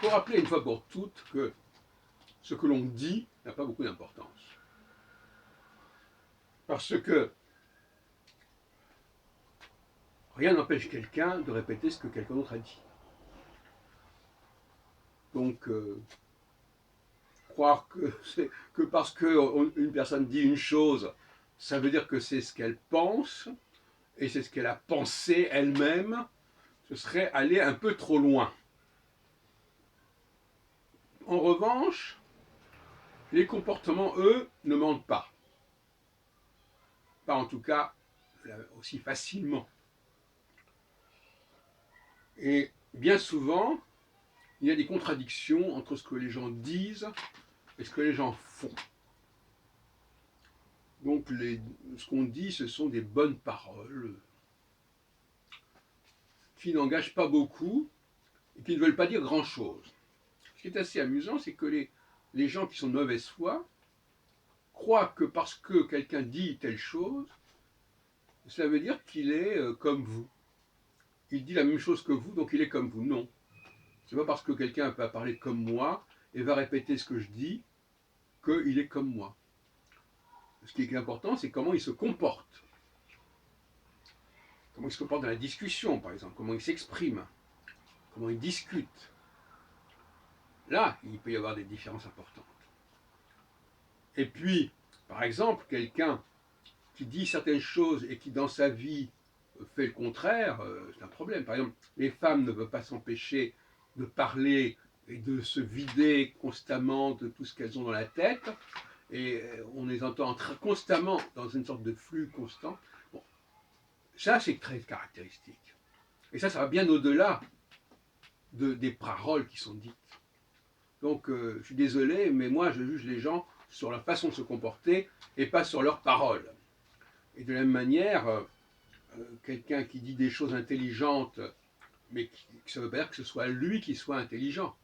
faut rappeler une fois pour toutes que ce que l'on dit n'a pas beaucoup d'importance. Parce que rien n'empêche quelqu'un de répéter ce que quelqu'un d'autre a dit. Donc, croire que parce qu'une personne dit une chose, ça veut dire que c'est ce qu'elle pense, et c'est ce qu'elle a pensé elle-même, ce serait aller un peu trop loin. En revanche, les comportements, eux, ne mentent pas. Pas en tout cas aussi facilement. Et bien souvent, il y a des contradictions entre ce que les gens disent et ce que les gens font. Donc ce qu'on dit, ce sont des bonnes paroles qui n'engagent pas beaucoup et qui ne veulent pas dire grand-chose. Ce qui est assez amusant, c'est que les gens qui sont de mauvaise foi croient que parce que quelqu'un dit telle chose, ça veut dire qu'il est comme vous. Il dit la même chose que vous, donc il est comme vous. Non. C'est pas parce que quelqu'un va parler comme moi et va répéter ce que je dis qu'il est comme moi. Ce qui est important, c'est comment il se comporte. Comment il se comporte dans la discussion, par exemple. Comment il s'exprime. Comment il discute. Là, il peut y avoir des différences importantes. Et puis, par exemple, quelqu'un qui dit certaines choses et qui, dans sa vie, fait le contraire, c'est un problème. Par exemple, les femmes ne peuvent pas s'empêcher de parler et de se vider constamment de tout ce qu'elles ont dans la tête. Et on les entend constamment dans une sorte de flux constant. Bon, ça, c'est très caractéristique. Et ça va bien au-delà des paroles qui sont dites. Donc, je suis désolé, mais moi, je juge les gens sur leur façon de se comporter et pas sur leurs paroles. Et de la même manière, quelqu'un qui dit des choses intelligentes, mais ça ne veut pas dire que ce soit lui qui soit intelligent.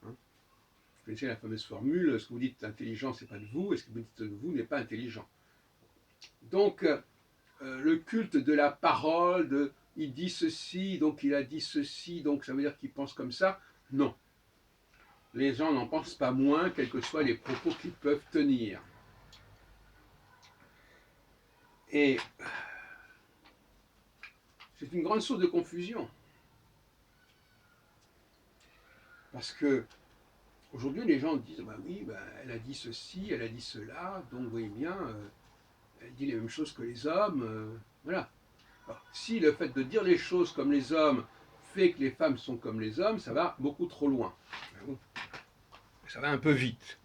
Hein, vous connaissez la fameuse formule, ce que vous dites intelligent, ce n'est pas de vous, et ce que vous dites de vous n'est pas intelligent. Donc, le culte de la parole, il dit ceci, donc il a dit ceci, donc ça veut dire qu'il pense comme ça, non. Les gens n'en pensent pas moins, quels que soient les propos qu'ils peuvent tenir. Et c'est une grande source de confusion. Parce que aujourd'hui, les gens disent bah oui, bah, elle a dit ceci, elle a dit cela, donc vous voyez bien, elle dit les mêmes choses que les hommes. Voilà. Alors, si le fait de dire les choses comme les hommes fait que les femmes sont comme les hommes, ça va beaucoup trop loin. Ça va un peu vite.